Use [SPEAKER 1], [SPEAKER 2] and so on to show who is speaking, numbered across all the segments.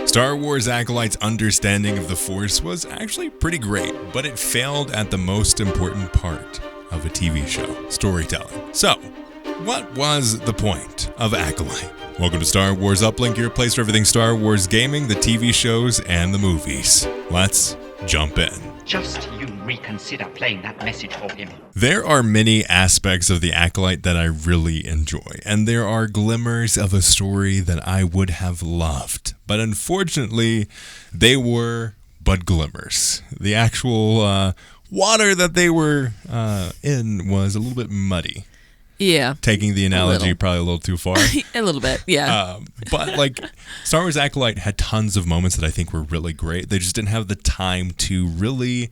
[SPEAKER 1] Star Wars Acolyte's understanding of the Force was actually pretty great, but it failed at the most important part of a TV show, storytelling. So, what was the point of Acolyte? Welcome to Star Wars Uplink, your place for everything Star Wars gaming, the TV shows, and the movies. Let's jump in.
[SPEAKER 2] Just you reconsider playing that message for him.
[SPEAKER 1] There are many aspects of the Acolyte that I really enjoy, and there are glimmers of a story that I would have loved. But unfortunately, they were but glimmers. The actual water that they were in was a little bit muddy.
[SPEAKER 3] Yeah.
[SPEAKER 1] Taking the analogy probably a little too far.
[SPEAKER 3] A little bit, yeah.
[SPEAKER 1] But like Star Wars Acolyte had tons of moments that I think were really great. They just didn't have the time to really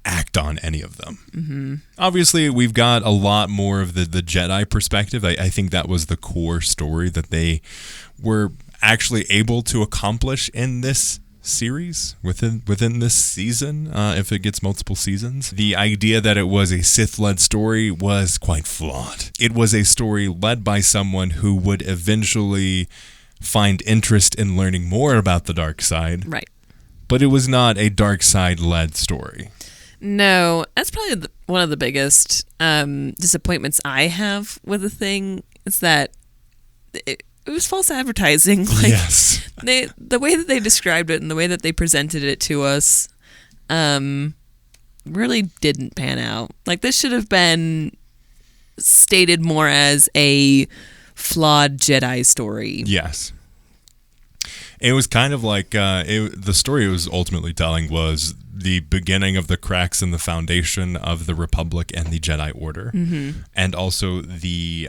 [SPEAKER 1] act on any of them. Mm-hmm. Obviously, we've got a lot more of the Jedi perspective. I think that was the core story that they were actually able to accomplish in this series within this season, if it gets multiple seasons. The idea that it was a Sith-led story was quite flawed. It was a story led by someone who would eventually find interest in learning more about the dark side.
[SPEAKER 3] Right.
[SPEAKER 1] But it was not a dark side-led story.
[SPEAKER 3] No, that's probably one of the biggest disappointments I have with the thing is that it was false advertising. Like,
[SPEAKER 1] yes.
[SPEAKER 3] The way that they described it and the way that they presented it to us really didn't pan out. Like, this should have been stated more as a flawed Jedi story.
[SPEAKER 1] Yes. It was kind of like the story it was ultimately telling was the beginning of the cracks in the foundation of the Republic and the Jedi Order, and also the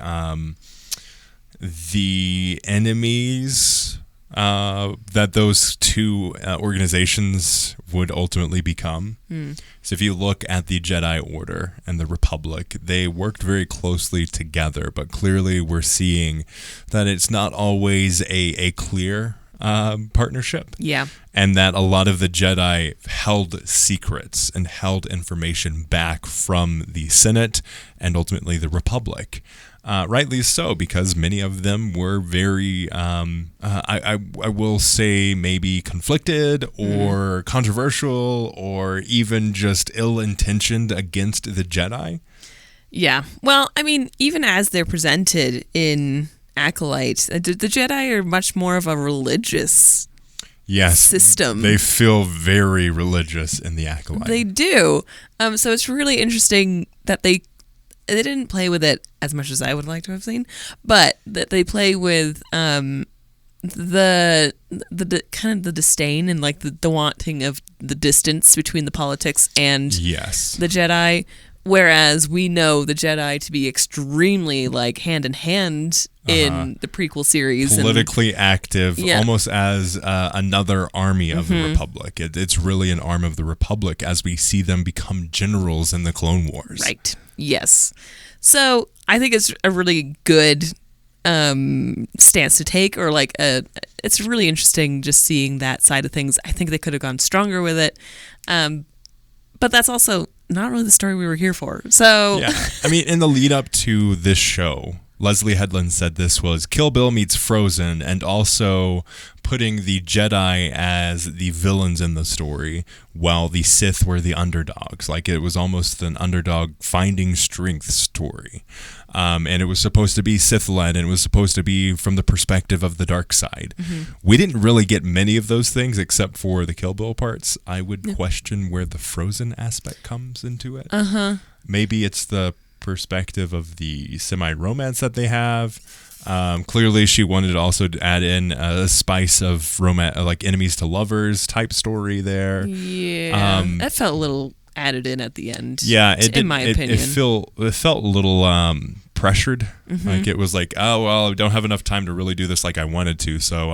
[SPEAKER 1] enemies that those two organizations would ultimately become. So if you look at the Jedi Order and the Republic, they worked very closely together, but clearly we're seeing that it's not always a clear partnership.
[SPEAKER 3] Yeah.
[SPEAKER 1] And that a lot of the Jedi held secrets and held information back from the Senate and ultimately the Republic. Rightly so, because many of them were very, I will say, maybe conflicted or controversial or even just ill-intentioned against the Jedi.
[SPEAKER 3] Yeah. Well, I mean, even as they're presented in Acolyte, the Jedi are much more of a religious system.
[SPEAKER 1] They feel very religious in the Acolyte.
[SPEAKER 3] They do. So it's really interesting that they didn't play with it as much as I would like to have seen, but that they play with the kind of the disdain and like the wanting of the distance between the politics and the Jedi. Whereas we know the Jedi to be extremely like hand in hand in the prequel series.
[SPEAKER 1] Politically active, almost as another army of the Republic. It's really an arm of the Republic as we see them become generals in the Clone Wars.
[SPEAKER 3] Right. Yes. So I think it's a really good stance to take, or like it's really interesting just seeing that side of things. I think they could have gone stronger with it. But that's also not really the story we were here for. So
[SPEAKER 1] yeah. I mean, in the lead up to this show, Leslie Headland said this was Kill Bill meets Frozen, and also putting the Jedi as the villains in the story, while the Sith were the underdogs. Like, it was almost an underdog finding strength story. And it was supposed to be Sith-led, and it was supposed to be from the perspective of the dark side. We didn't really get many of those things except for the Kill Bill parts. I would question where the Frozen aspect comes into it. Maybe it's the perspective of the semi-romance that they have. Clearly, she wanted also to add in a spice of romance, like enemies to lovers type story there.
[SPEAKER 3] Yeah, that felt a little added in at the end.
[SPEAKER 1] Yeah,
[SPEAKER 3] in my opinion,
[SPEAKER 1] it felt a little pressured. Like it was like, oh well, I don't have enough time to really do this like I wanted to. So,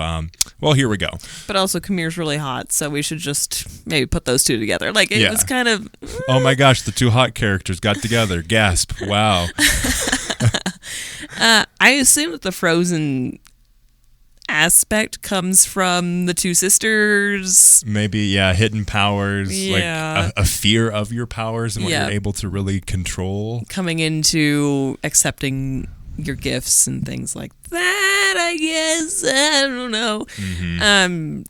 [SPEAKER 1] well, here we go.
[SPEAKER 3] But also, Kamir's really hot, so we should just maybe put those two together. Like it was kind of.
[SPEAKER 1] Oh my gosh, the two hot characters got together. Gasp! Wow.
[SPEAKER 3] I assume that the Frozen aspect comes from the two sisters.
[SPEAKER 1] Maybe, hidden powers, like a fear of your powers and what you're able to really control.
[SPEAKER 3] Coming into accepting your gifts and things like that. I guess I don't know.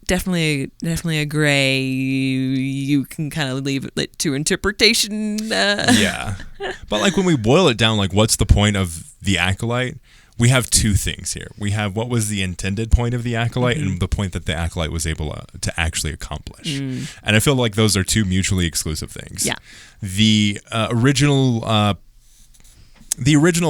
[SPEAKER 3] Definitely a gray. You can kind of leave it to interpretation.
[SPEAKER 1] Yeah, but like when we boil it down, like what's the point of the Acolyte? We have two things here. We have what was the intended point of the Acolyte and the point that the Acolyte was able to actually accomplish. And I feel like those are two mutually exclusive things.
[SPEAKER 3] Yeah.
[SPEAKER 1] The original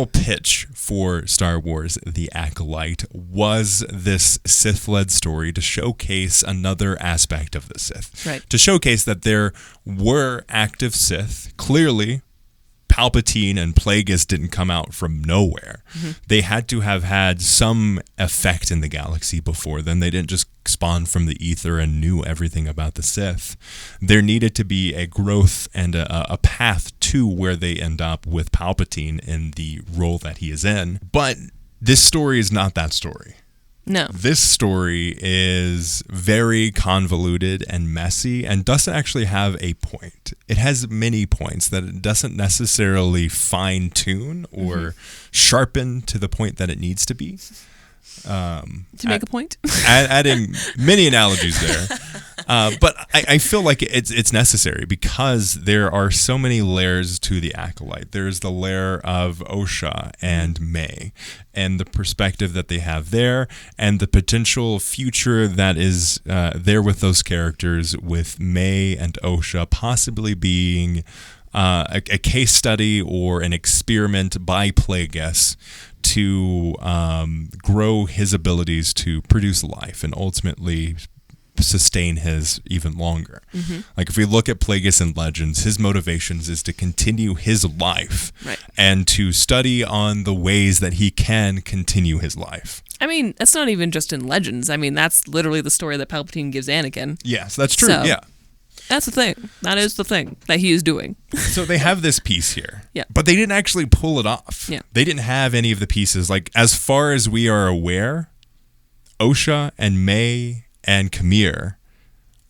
[SPEAKER 1] pitch for Star Wars The Acolyte was this Sith-led story to showcase another aspect of the Sith.
[SPEAKER 3] Right.
[SPEAKER 1] To showcase that there were active Sith. Clearly, Palpatine and Plagueis didn't come out from nowhere. They had to have had some effect in the galaxy before then. They didn't just spawn from the ether and knew everything about the Sith. There needed to be a growth and a path to where they end up with Palpatine in the role that he is in. But this story is not that story.
[SPEAKER 3] No.
[SPEAKER 1] This story is very convoluted and messy and doesn't actually have a point. It has many points that it doesn't necessarily fine-tune or sharpen to the point that it needs to be.
[SPEAKER 3] To make a point?
[SPEAKER 1] Adding many analogies there. But I feel like it's necessary because there are so many layers to the Acolyte. There's the layer of Osha and May and the perspective that they have there and the potential future that is there with those characters, with May and Osha possibly being a case study or an experiment by Plagueis to grow his abilities to produce life and ultimately sustain his even longer. Like if we look at Plagueis in Legends, his motivations is to continue his life and to study on the ways that he can continue his life.
[SPEAKER 3] I mean, that's not even just in Legends. I mean, that's literally the story that Palpatine gives Anakin.
[SPEAKER 1] Yes, that's true.
[SPEAKER 3] So,
[SPEAKER 1] yeah.
[SPEAKER 3] That's the thing. That is the thing that he is doing.
[SPEAKER 1] So they have this piece here.
[SPEAKER 3] Yeah.
[SPEAKER 1] But they didn't actually pull it off.
[SPEAKER 3] Yeah.
[SPEAKER 1] They didn't have any of the pieces. Like, as far as we are aware, Osha and May and Khmer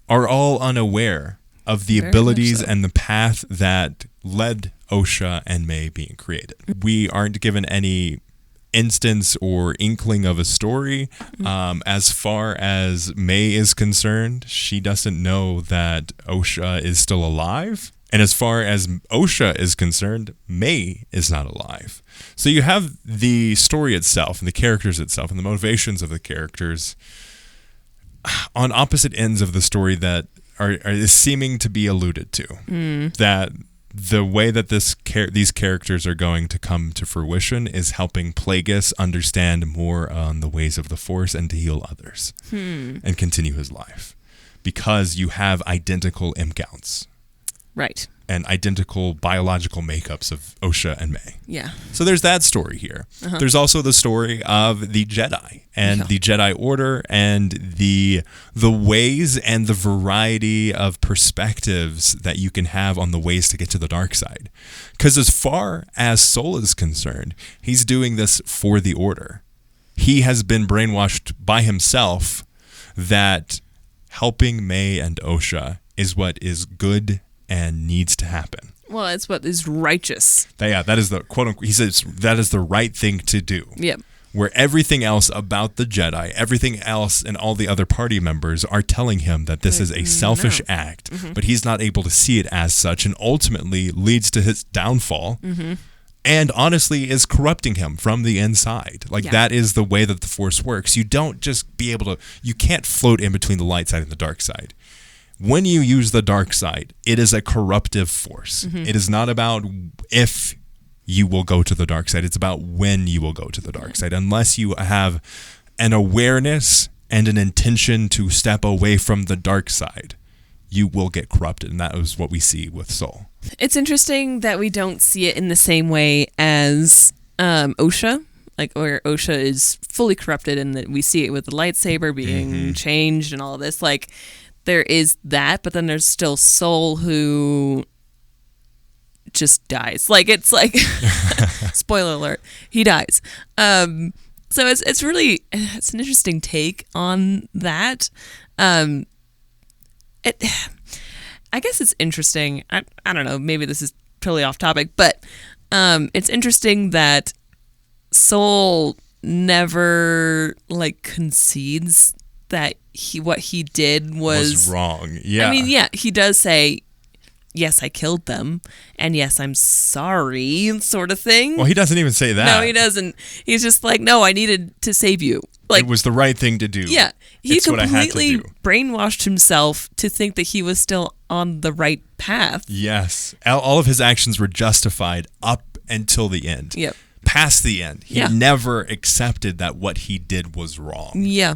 [SPEAKER 1] are all unaware of the
[SPEAKER 3] Very
[SPEAKER 1] abilities
[SPEAKER 3] much so.
[SPEAKER 1] and the path that led Osha and May being created. We aren't given any instance or inkling of a story. As far as May is concerned, she doesn't know that Osha is still alive. And as far as Osha is concerned, May is not alive. So you have the story itself and the characters itself and the motivations of the characters on opposite ends of the story that are seeming to be alluded to. That the way that these characters are going to come to fruition is helping Plagueis understand more on the ways of the Force and to heal others and continue his life. Because you have identical imcounts.
[SPEAKER 3] Right.
[SPEAKER 1] And identical biological makeups of Osha and May.
[SPEAKER 3] Yeah.
[SPEAKER 1] So there's that story here. There's also the story of the Jedi and the Jedi Order and the ways and the variety of perspectives that you can have on the ways to get to the dark side. Because as far as Sol is concerned, he's doing this for the Order. He has been brainwashed by himself that helping May and Osha is what is good and needs to happen.
[SPEAKER 3] Well, it's what is righteous.
[SPEAKER 1] That is the quote unquote. He says that is the right thing to do.
[SPEAKER 3] Yep.
[SPEAKER 1] Where everything else about the Jedi, everything else and all the other party members are telling him that this is a selfish act, but he's not able to see it as such and ultimately leads to his downfall and honestly is corrupting him from the inside. Like that is the way that the Force works. You don't just you can't float in between the light side and the dark side. When you use the dark side, it is a corruptive force. It is not about if you will go to the dark side. It's about when you will go to the dark side. Unless you have an awareness and an intention to step away from the dark side, you will get corrupted. And that is what we see with Sol.
[SPEAKER 3] It's interesting that we don't see it in the same way as Osha. Like, where Osha is fully corrupted and that we see it with the lightsaber being changed and all of this. Like, there is that, but then there's still Sol who just dies. Like, it's like, spoiler alert, he dies. So it's really, it's an interesting take on that. I guess it's interesting. I don't know, maybe this is totally off topic, but it's interesting that Soul never like concedes that what he did was
[SPEAKER 1] wrong. Yeah.
[SPEAKER 3] I mean, yeah, he does say, yes, I killed them, and yes, I'm sorry, sort of thing.
[SPEAKER 1] Well, he doesn't even say that.
[SPEAKER 3] No, he doesn't. He's just like, no, I needed to save you. Like,
[SPEAKER 1] it was the right thing to do.
[SPEAKER 3] Yeah, he
[SPEAKER 1] It's what I had to
[SPEAKER 3] completely
[SPEAKER 1] do.
[SPEAKER 3] brainwashed himself to think that he was still on the right path.
[SPEAKER 1] Yes. All of his actions were justified up until the end.
[SPEAKER 3] Yep.
[SPEAKER 1] Past the end. He
[SPEAKER 3] Yeah.
[SPEAKER 1] never accepted that what he did was wrong.
[SPEAKER 3] Yeah.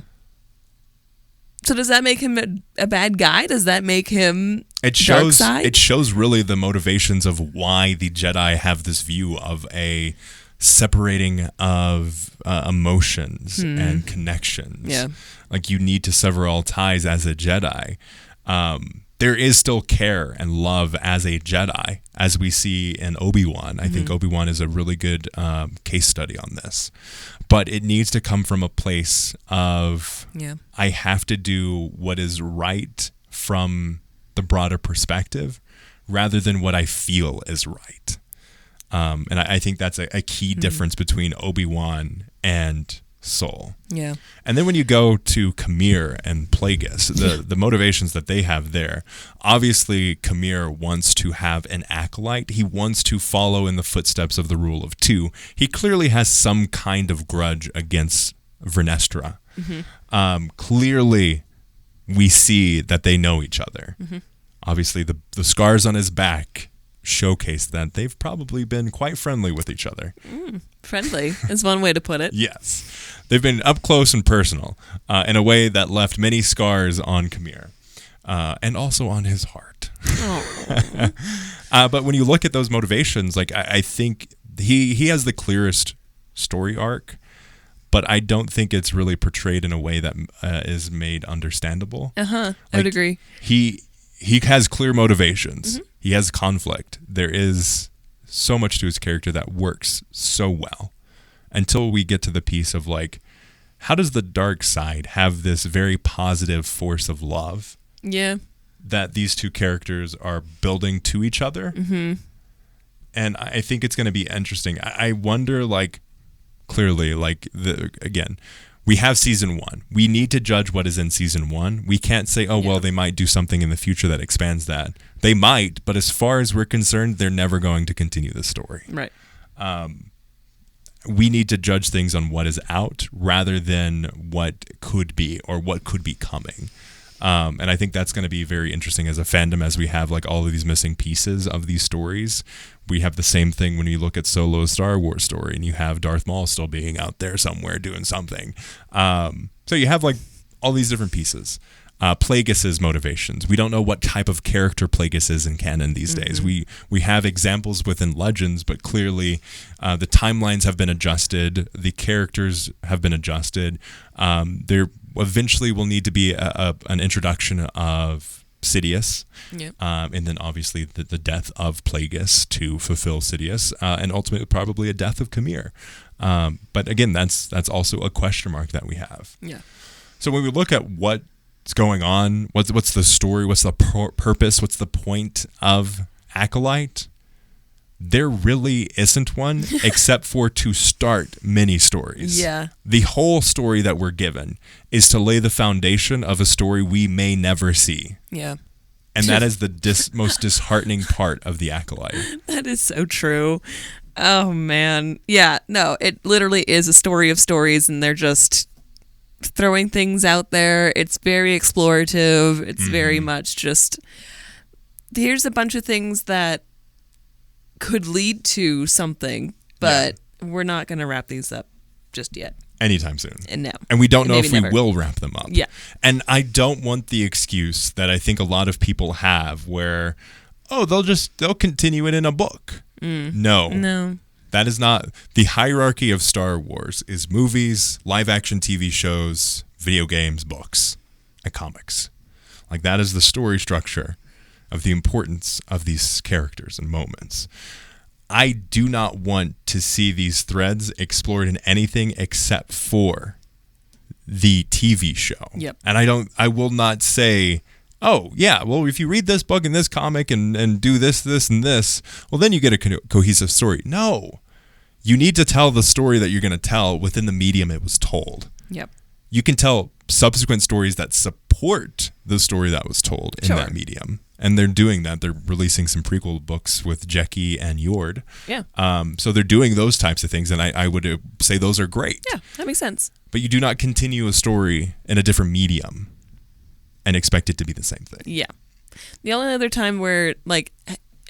[SPEAKER 3] So does that make him a bad guy? Does that make him
[SPEAKER 1] It shows
[SPEAKER 3] dark side?
[SPEAKER 1] it shows really the motivations of why the Jedi have this view of a separating of emotions and connections.
[SPEAKER 3] Yeah.
[SPEAKER 1] Like you need to sever all ties as a Jedi. There is still care and love as a Jedi, as we see in Obi Wan. I think Obi Wan is a really good case study on this. But it needs to come from a place of I have to do what is right from the broader perspective rather than what I feel is right. And I think that's a key difference between Obi-Wan and Soul.
[SPEAKER 3] Yeah.
[SPEAKER 1] And then when you go to Khmer and Plagueis, the motivations that they have there, obviously Khmer wants to have an acolyte. He wants to follow in the footsteps of the rule of two. He clearly has some kind of grudge against Vernestra. Clearly, we see that they know each other. Obviously, the scars on his back showcase that they've probably been quite friendly with each other.
[SPEAKER 3] Friendly is one way to put it.
[SPEAKER 1] Yes. They've been up close and personal in a way that left many scars on Khmer and also on his heart. But when you look at those motivations, like I think he has the clearest story arc, but I don't think it's really portrayed in a way that is made understandable.
[SPEAKER 3] I would agree.
[SPEAKER 1] He has clear motivations. He has conflict. There is so much to his character that works so well until we get to the piece of like, how does the dark side have this very positive force of love?
[SPEAKER 3] Yeah.
[SPEAKER 1] That these two characters are building to each other. And I think it's going to be interesting. I wonder, like, clearly, like, again, we have season 1. We need to judge what is in season 1. We can't say, oh, well, they might do something in the future that expands that. They might, but as far as we're concerned, they're never going to continue the story.
[SPEAKER 3] Right.
[SPEAKER 1] We need to judge things on what is out rather than what could be or what could be coming. And I think that's going to be very interesting as a fandom, as we have like all of these missing pieces of these stories. We have the same thing when you look at Solo's Star Wars story and you have Darth Maul still being out there somewhere doing something. So you have like all these different pieces. Plagueis' motivations. We don't know what type of character Plagueis is in canon these days. We have examples within Legends, but clearly the timelines have been adjusted. The characters have been adjusted. There eventually will need to be an introduction of Sidious, and then obviously the death of Plagueis to fulfill Sidious, and ultimately probably a death of Khmer. But again, that's also a question mark that we have.
[SPEAKER 3] Yeah.
[SPEAKER 1] So when we look at what's going on, what's the story, what's the purpose, what's the point of Acolyte, there really isn't one except for to start mini stories.
[SPEAKER 3] Yeah.
[SPEAKER 1] The whole story that we're given is to lay the foundation of a story we may never see.
[SPEAKER 3] Yeah.
[SPEAKER 1] And that is the most disheartening part of the Acolyte.
[SPEAKER 3] That is so true. Oh, man. Yeah, no, it literally is a story of stories, and they're just throwing things out there. It's very explorative. It's very much just, here's a bunch of things that could lead to something, but we're not going to wrap these up just yet.
[SPEAKER 1] Anytime soon.
[SPEAKER 3] And no.
[SPEAKER 1] And we don't know if we
[SPEAKER 3] never.
[SPEAKER 1] will wrap them up.
[SPEAKER 3] Yeah.
[SPEAKER 1] And I don't want the excuse that I think a lot of people have where, oh, they'll continue it in a book. No. That is not the hierarchy of Star Wars. Is movies, live action TV shows, video games, books, and comics. Like that is the story structure of the importance of these characters and moments. I do not want to see these threads explored in anything except for the TV show.
[SPEAKER 3] Yep.
[SPEAKER 1] And I will not say, oh, yeah, well, if you read this book and this comic and do this, and this, well, then you get a cohesive story. No. You need to tell the story that you're going to tell within the medium it was told.
[SPEAKER 3] Yep.
[SPEAKER 1] You can tell subsequent stories that support the story that was told in that medium. And they're doing that. They're releasing some prequel books with Jecki and Yord.
[SPEAKER 3] Yeah.
[SPEAKER 1] So they're doing those types of things, and I would say those are great.
[SPEAKER 3] Yeah, that makes sense.
[SPEAKER 1] But you do not continue a story in a different medium and expect it to be the same thing.
[SPEAKER 3] Yeah. The only other time where, like,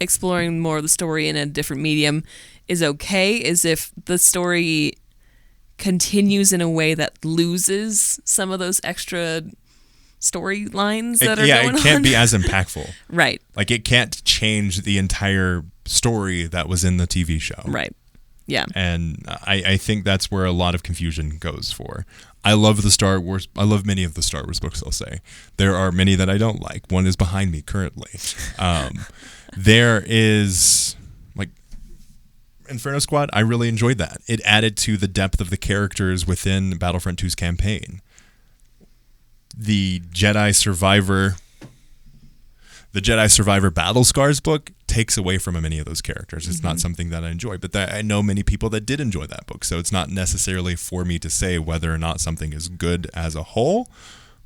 [SPEAKER 3] exploring more of the story in a different medium is okay is if the story continues in a way that loses some of those extra storylines that are going on.
[SPEAKER 1] It can't be as impactful.
[SPEAKER 3] Right.
[SPEAKER 1] Like, it can't change the entire story that was in the TV show.
[SPEAKER 3] Right. Yeah.
[SPEAKER 1] And I think that's where a lot of confusion goes for. I love many of the Star Wars books, I'll say. There are many that I don't like. One is behind me currently. There is, like, Inferno Squad, I really enjoyed that. It added to the depth of the characters within Battlefront 2's campaign. The Jedi Survivor Battle Scars book takes away from many of those characters. It's not something that I enjoy, but I know many people that did enjoy that book. So it's not necessarily for me to say whether or not something is good as a whole,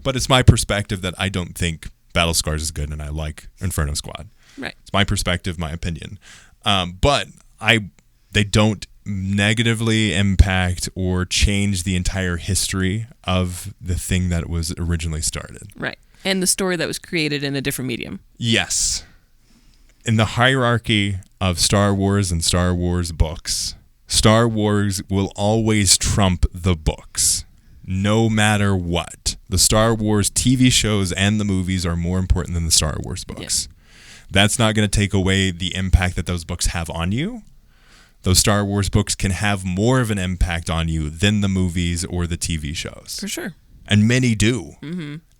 [SPEAKER 1] but it's my perspective that I don't think Battle Scars is good and I like Inferno Squad.
[SPEAKER 3] Right.
[SPEAKER 1] It's my perspective, my opinion. But they don't negatively impact or change the entire history of the thing that was originally started.
[SPEAKER 3] Right. And the story that was created in a different medium.
[SPEAKER 1] Yes. In the hierarchy of Star Wars and Star Wars books, Star Wars will always trump the books, no matter what. The Star Wars TV shows and the movies are more important than the Star Wars books. Yeah. That's not going to take away the impact that those books have on you. Those Star Wars books can have more of an impact on you than the movies or the TV shows.
[SPEAKER 3] For sure.
[SPEAKER 1] And many do,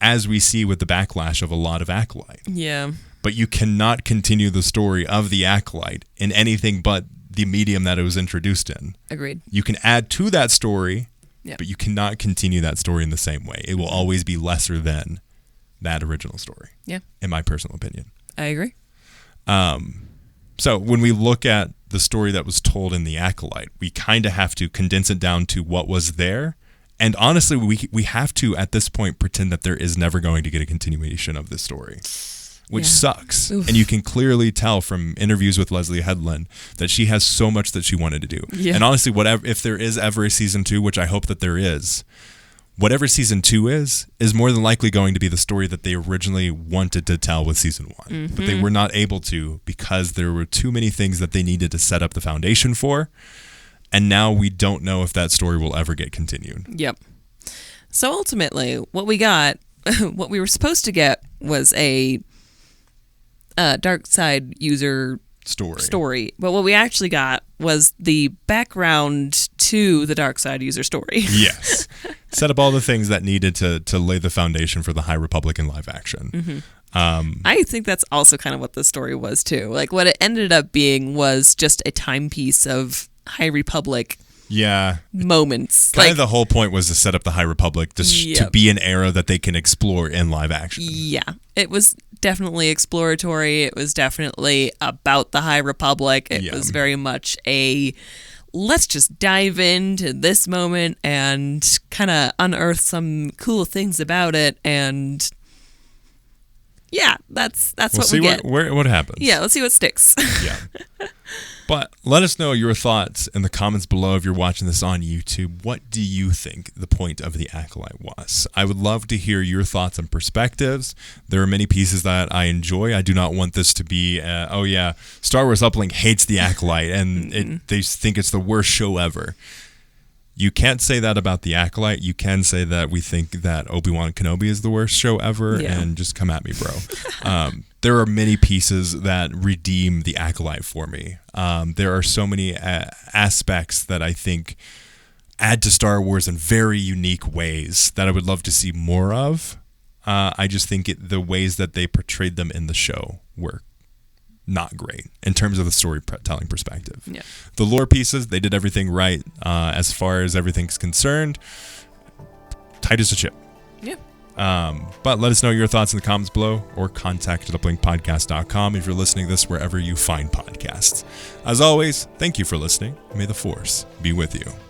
[SPEAKER 1] as we see with the backlash of a lot of Acolyte.
[SPEAKER 3] Yeah.
[SPEAKER 1] But you cannot continue the story of the Acolyte in anything but the medium that it was introduced in.
[SPEAKER 3] Agreed.
[SPEAKER 1] You can add to that story, but you cannot continue that story in the same way. It will always be lesser than that original story. Yeah. In my personal opinion.
[SPEAKER 3] I agree.
[SPEAKER 1] So when we look at the story that was told in the Acolyte, we kind of have to condense it down to what was there. And honestly, we have to, at this point, pretend that there is never going to get a continuation of this story, which sucks. Oof. And you can clearly tell from interviews with Leslie Headland that she has so much that she wanted to do. Yeah. And honestly, whatever, if there is ever a season 2, which I hope that there is, whatever season 2 is more than likely going to be the story that they originally wanted to tell with season 1. But they were not able to because there were too many things that they needed to set up the foundation for. And now we don't know if that story will ever get continued. Yep.
[SPEAKER 3] So ultimately, what we got, what we were supposed to get was a dark side user story. But what we actually got was the background to the dark side user story.
[SPEAKER 1] Yes. Set up all the things that needed to lay the foundation for the High Republic in live action.
[SPEAKER 3] I think that's also kind of what the story was too. Like what it ended up being was just a timepiece of High Republic moments.
[SPEAKER 1] Kind of the whole point was to set up the High Republic to be an era that they can explore in live action.
[SPEAKER 3] Yeah. It was definitely exploratory. It was definitely about the High Republic. It was very much a let's just dive into this moment and kind of unearth some cool things about it. And yeah, that's what we get.
[SPEAKER 1] What happens.
[SPEAKER 3] Yeah, let's see what sticks.
[SPEAKER 1] Yeah. But let us know your thoughts in the comments below if you're watching this on YouTube. What do you think the point of the Acolyte was? I would love to hear your thoughts and perspectives. There are many pieces that I enjoy. I do not want this to be, Star Wars Uplink hates the Acolyte and they think it's the worst show ever. You can't say that about the Acolyte. You can say that we think that Obi Wan Kenobi is the worst show ever, and just come at me, bro. There are many pieces that redeem the Acolyte for me. There are so many aspects that I think add to Star Wars in very unique ways that I would love to see more of. I just think the ways that they portrayed them in the show were not great in terms of the storytelling perspective. Yeah. The lore pieces, they did everything right as far as everything's concerned. Tight as a chip.
[SPEAKER 3] Yeah.
[SPEAKER 1] But let us know your thoughts in the comments below, or contact at uplinkpodcast.com if you're listening to this wherever you find podcasts. As always, thank you for listening. May the Force be with you.